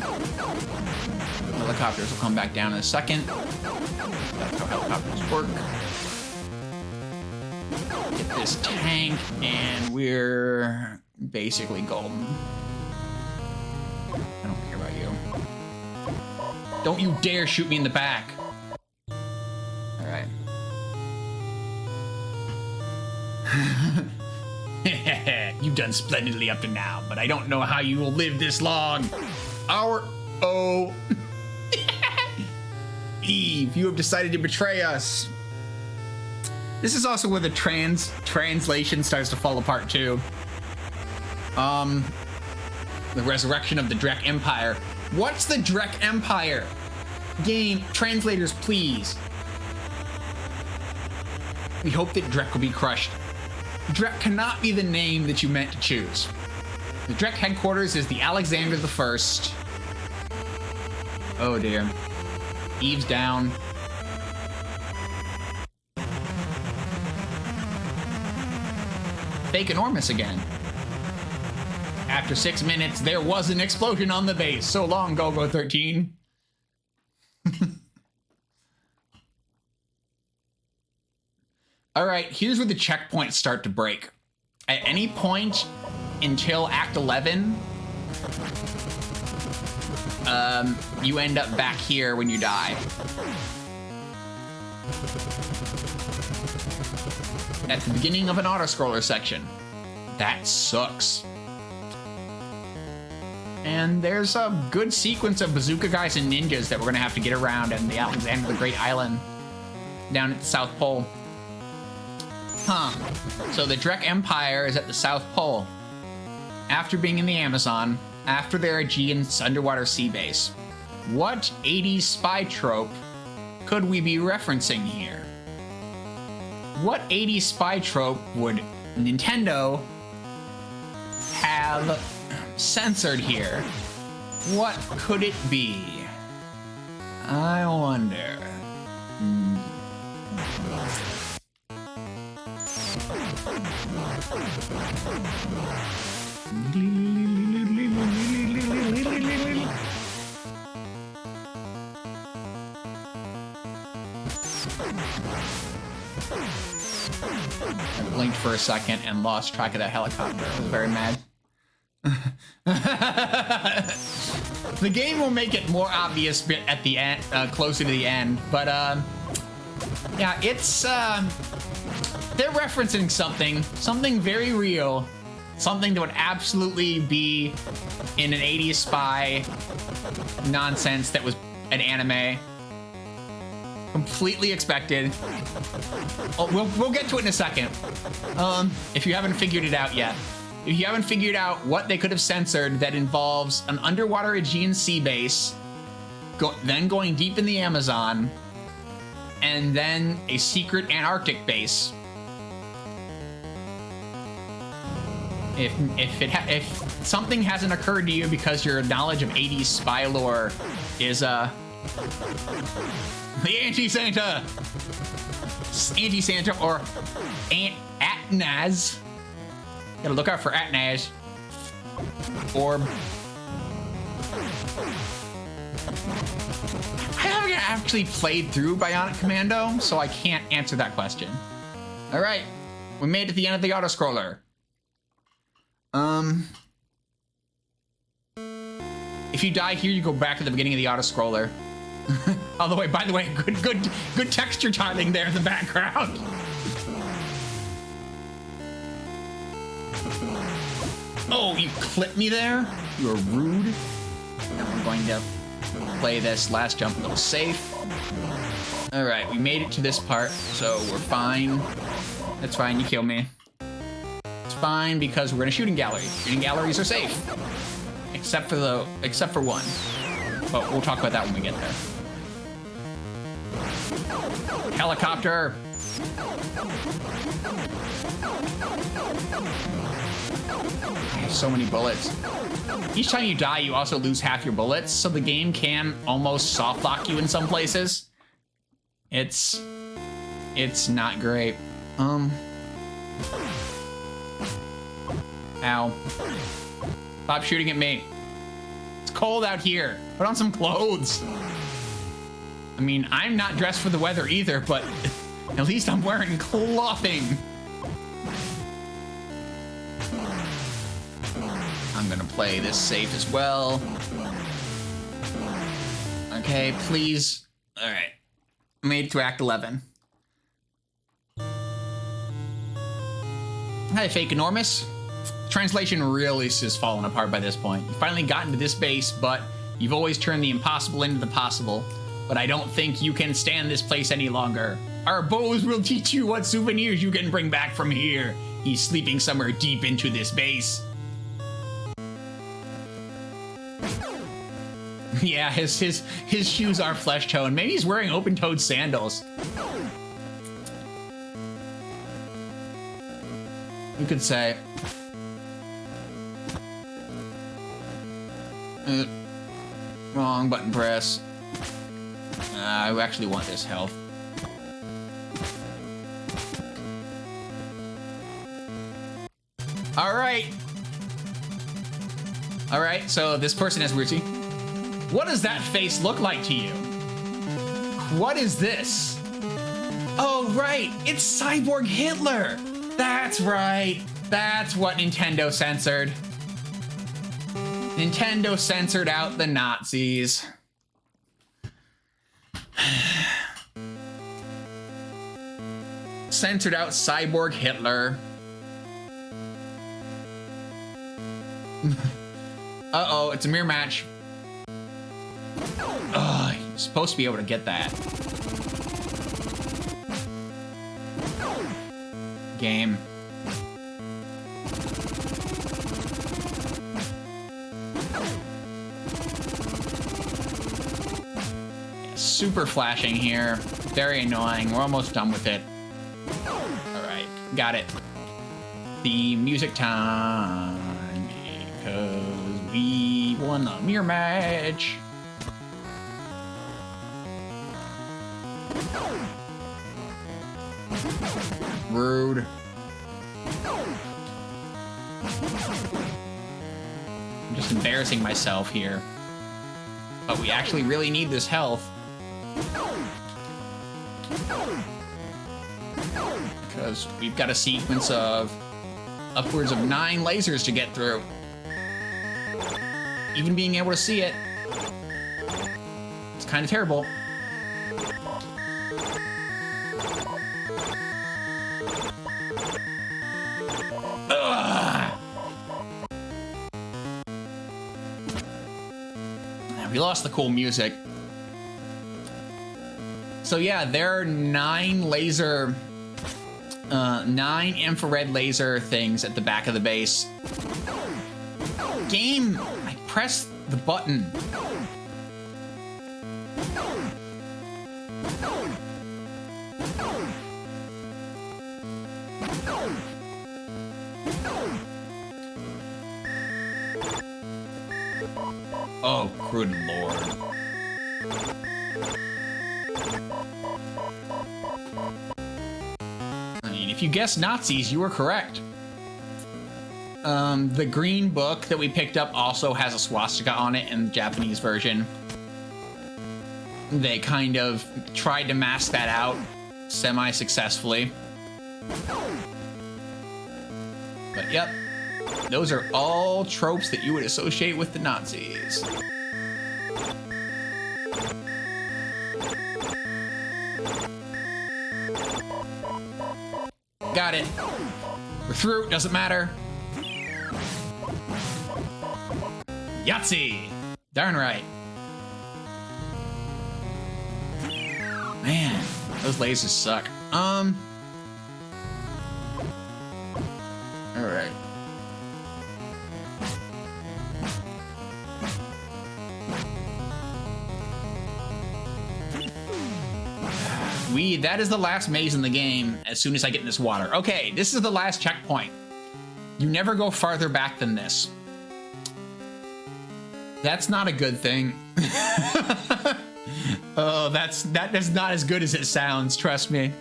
Helicopters will come back down in a second. That's how helicopters work. Get this tank, and we're basically golden. I don't care about you. Don't you dare shoot me in the back. Alright. You've done splendidly up to now, but I don't know how you will live this long. Oh. Eve, you have decided to betray us. This is also where the translation starts to fall apart too. The resurrection of the Drek Empire. What's the Drek Empire? Game, translators, please. We hope that Drek will be crushed. Drek cannot be the name that you meant to choose. The Drek headquarters is the Alexander the First. Oh dear. Eve's down. Fake enormous again. After 6 minutes, there was an explosion on the base. So long, Golgo-13. All right, here's where the checkpoints start to break. At any point until Act 11, you end up back here when you die. At the beginning of an auto-scroller section. That sucks. And there's a good sequence of bazooka guys and ninjas that we're gonna have to get around in the Alexander the Great Island down at the South Pole. So the Drek Empire is at the South Pole. After being in the Amazon, after their Aegean underwater sea base. What 80s spy trope could we be referencing here? What 80s spy trope would Nintendo have censored here? What could it be? I wonder. I blinked for a second and lost track of that helicopter. I was very mad. The game will make it more obvious bit at the end, closer to the end, but yeah, it's they're referencing something very real, something that would absolutely be in an 80s spy nonsense that was an anime. Completely expected. Oh, we'll get to it in a second. If you haven't figured it out yet. If you haven't figured out what they could have censored that involves an underwater Aegean sea base, then going deep in the Amazon, and then a secret Antarctic base. If something hasn't occurred to you because your knowledge of 80s spy lore is the Anti-Santa or Atnaz. Gotta look out for Atnaz. Orb. I haven't actually played through Bionic Commando, so I can't answer that question. All right, we made it to the end of the autoscroller. If you die here, you go back to the beginning of the autoscroller. By the way, good texture tiling there in the background. Oh, you clipped me there? You're rude. Now I'm going to play this last jump a little safe. All right, we made it to this part, so we're fine. That's fine, you kill me. It's fine because we're in a shooting gallery. Shooting galleries are safe. Except for one. But we'll talk about that when we get there. Helicopter! I have so many bullets. Each time you die, you also lose half your bullets, so the game can almost soft lock you in some places. It's not great. Ow. Stop shooting at me. It's cold out here. Put on some clothes. I mean, I'm not dressed for the weather either, but at least I'm wearing clothing. I'm gonna play this safe as well. Okay, please. All right. Made it to Act 11. Hi, Fake Enormous. Translation really is falling apart by this point. You finally got into this base, but you've always turned the impossible into the possible. But I don't think you can stand this place any longer. Our bows will teach you what souvenirs you can bring back from here. He's sleeping somewhere deep into this base. Yeah, his shoes are flesh tone. Maybe he's wearing open-toed sandals. You could say. Wrong button press. I actually want this health. All right. All right, so this person has weird teeth. What does that face look like to you? What is this? Oh, right, it's Cyborg Hitler. That's right. That's what Nintendo censored. Nintendo censored out the Nazis. Censored out Cyborg Hitler. Uh-oh, it's a mirror match. Ugh, you're supposed to be able to get that. Game. Super flashing here. Very annoying. We're almost done with it. Alright, got it. The music time. Because we won the mirror match. Rude. I'm just embarrassing myself here. But we actually really need this health. Because we've got a sequence of upwards of 9 lasers to get through. Even being able to see it, it's kind of terrible. Ugh. We lost the cool music. So yeah, there are 9 infrared laser things at the back of the base. Game, I pressed the button. Oh, good lord. I mean, if you guessed Nazis, you were correct. The green book that we picked up also has a swastika on it in the Japanese version. They kind of tried to mask that out semi-successfully. But yep, those are all tropes that you would associate with the Nazis. Got it. We're through, doesn't matter. Yahtzee! Darn right. Man, those lasers suck. Alright. That is the last maze in the game as soon as I get in this water. Okay, this is the last checkpoint. You never go farther back than this. That's not a good thing. Oh, that is not as good as it sounds, trust me.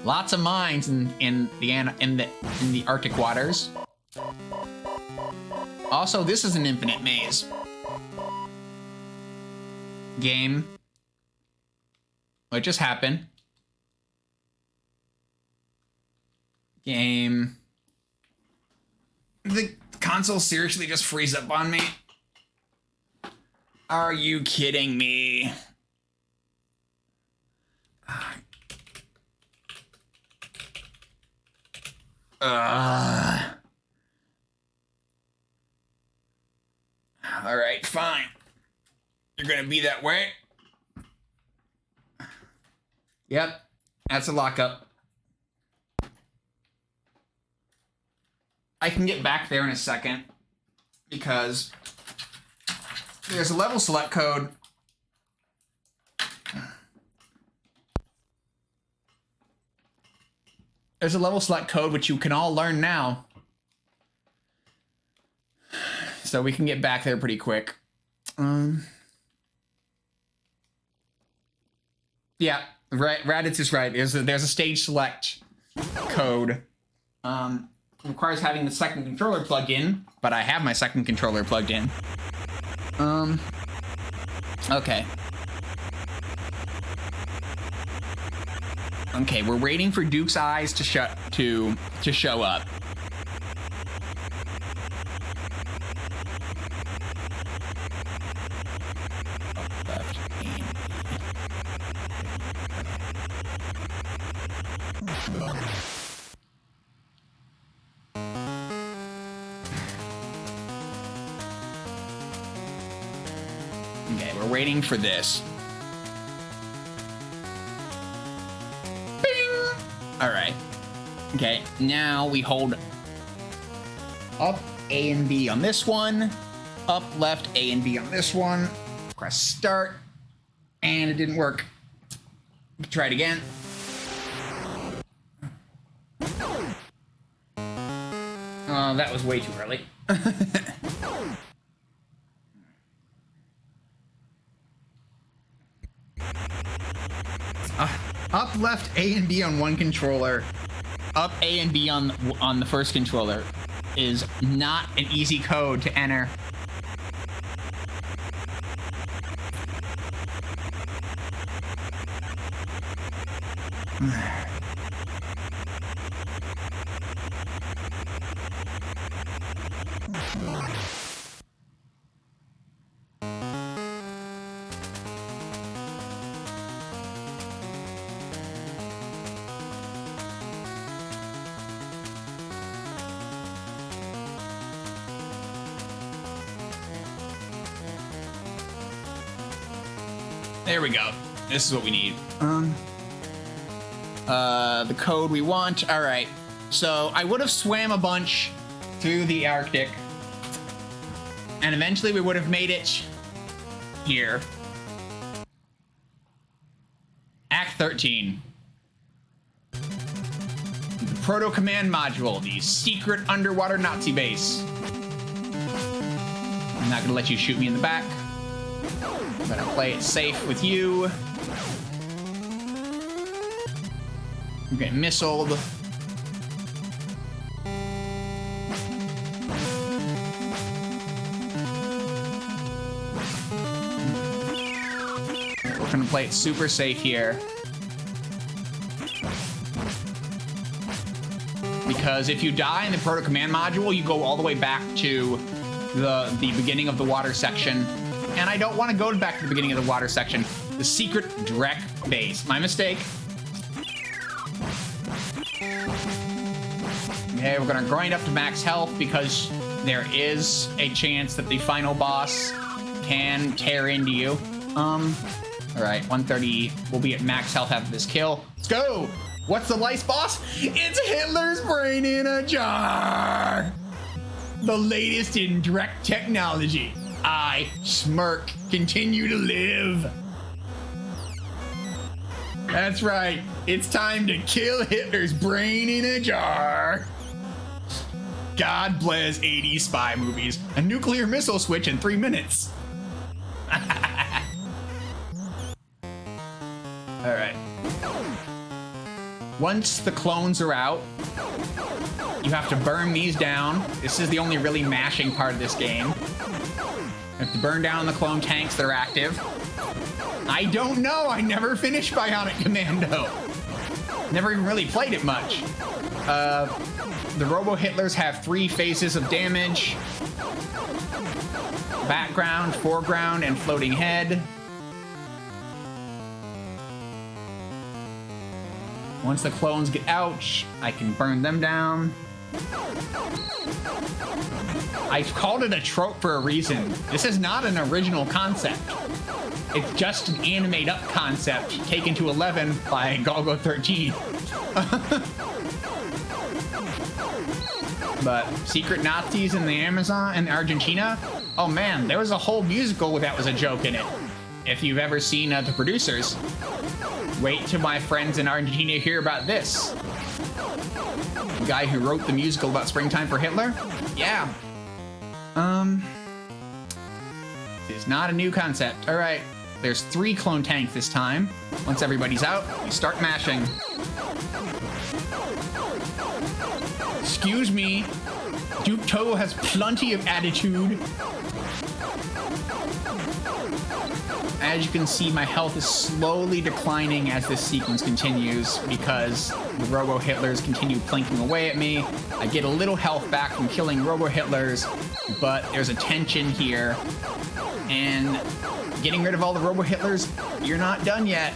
Lots of mines in the Arctic waters. Also, this is an infinite maze. Game. What just happened? Game. console seriously just freeze up on me? Are you kidding me? All right, fine. You're gonna be that way. Yep, that's a lockup. I can get back there in a second because there's a level select code. There's a level select code which you can all learn now. So we can get back there pretty quick. Yeah, right. Raditz is right. There's a stage select code. Requires having the second controller plugged in, but I have my second controller plugged in. Okay. Okay, we're waiting for Duke's eyes to show up. Okay, we're waiting for this. Bing! All right. Okay, now we hold up A and B on this one, up left A and B on this one, press start, and it didn't work. Try it again. Oh, that was way too early. Up left A and B on one controller, up A and B on the first controller is not an easy code to enter. There we go. This is what we need. The code we want. All right. So I would have swam a bunch through the Arctic, and eventually we would have made it here. Act 13. The Proto Command Module, the secret underwater Nazi base. I'm not gonna let you shoot me in the back. I'm gonna play it safe with you. I'm getting missiled. We're gonna play it super safe here. Because if you die in the Proto Command Module, you go all the way back to the beginning of the water section. And I don't want to go back to the beginning of the water section. The secret Drek base. My mistake. Okay, we're gonna grind up to max health because there is a chance that the final boss can tear into you. All right, 130. We'll be at max health after this kill. Let's go. What's the lice boss? It's Hitler's brain in a jar. The latest in Drek technology. I, Smirk, continue to live. That's right. It's time to kill Hitler's brain in a jar. God bless 80s spy movies. A nuclear missile switch in 3 minutes. All right. Once the clones are out, you have to burn these down. This is the only really mashing part of this game. You have to burn down the clone tanks that are active. I don't know. I never finished Bionic Commando. Never even really played it much. the Robo-Hitlers have 3 phases of damage. Background, foreground, and floating head. Once the clones get out, I can burn them down. I've called it a trope for a reason. This is not an original concept. It's just an anime-up concept taken to 11 by Golgo-13. But secret Nazis in the Amazon and Argentina? Oh man, there was a whole musical that was a joke in it. If you've ever seen The Producers, wait till my friends in Argentina hear about this. The guy who wrote the musical about Springtime for Hitler? Yeah. It's not a new concept. All right, there's 3 clone tanks this time. Once everybody's out, you start mashing. Excuse me, Duke Togo has plenty of attitude. As you can see, my health is slowly declining as this sequence continues because the Robo-Hitlers continue plinking away at me. I get a little health back from killing Robo-Hitlers, but there's a tension here. And getting rid of all the Robo-Hitlers, you're not done yet.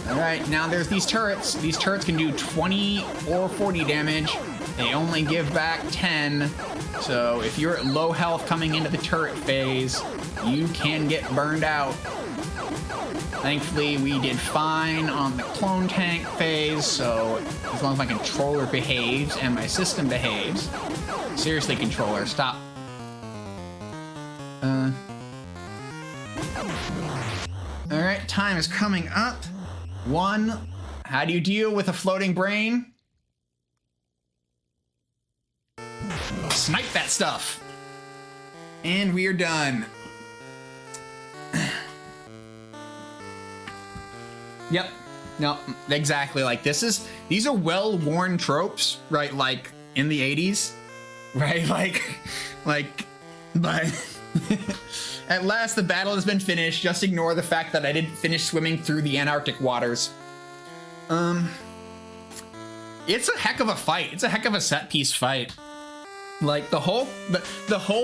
Alright, now there's these turrets. These turrets can do 20 or 40 damage. They only give back 10. So if you're at low health coming into the turret phase, you can get burned out. Thankfully, we did fine on the clone tank phase, so as long as my controller behaves and my system behaves. Seriously, controller, stop. Alright, time is coming up. 1, how do you deal with a floating brain? Snipe that stuff. And we are done. Yep. No, exactly. Like these are well-worn tropes, right? Like in the 80s, right? But at last the battle has been finished. Just ignore the fact that I didn't finish swimming through the Antarctic waters. It's a heck of a fight. It's a heck of a set-piece fight. Like the whole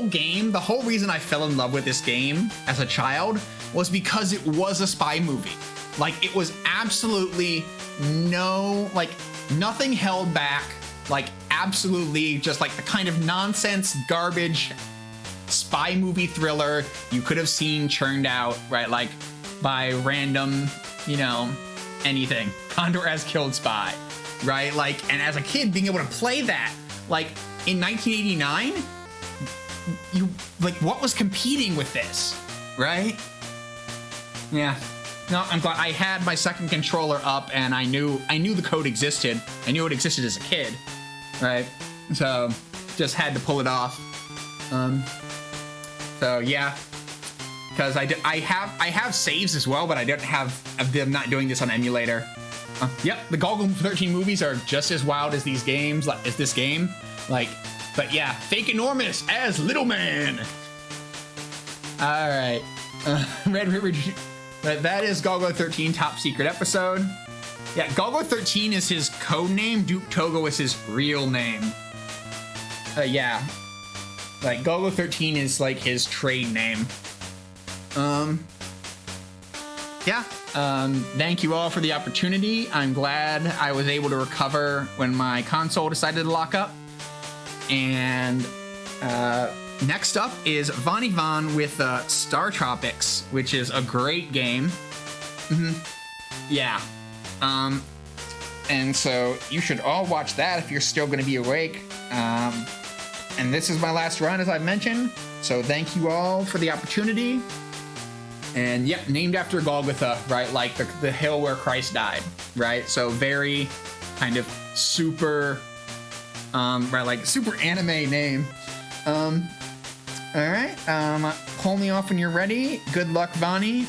game, the whole reason I fell in love with this game as a child was because it was a spy movie. Like it was absolutely nothing held back. Like absolutely just like the kind of nonsense garbage spy movie thriller you could have seen churned out, right? Like by random, anything. Condor has killed spy, right? Like, and as a kid being able to play that, like, in 1989, what was competing with this, right? Yeah. No, I'm glad I had my second controller up and I knew the code existed. I knew it existed as a kid, right? So just had to pull it off. So yeah, because I have saves as well, but I don't have them not doing this on emulator. Yep, the Golgo-13 movies are just as wild as these games, as this game. But yeah, Fake Enormous as Little Man. All right, Red River. That is Golgo-13 top secret episode. Yeah, Golgo-13 is his code name. Duke Togo is his real name. Yeah, like Golgo-13 is like his trade name. Yeah. Thank you all for the opportunity. I'm glad I was able to recover when my console decided to lock up. And next up is Vonnie Von with Star Tropics, which is a great game. Yeah. And so you should all watch that if you're still going to be awake. And this is my last run, as I've mentioned. So thank you all for the opportunity. And yep, named after Golgotha, right? Like the hill where Christ died, right? So very kind of super, right? Like super anime name. All right. Pull me off when you're ready. Good luck, Vonnie.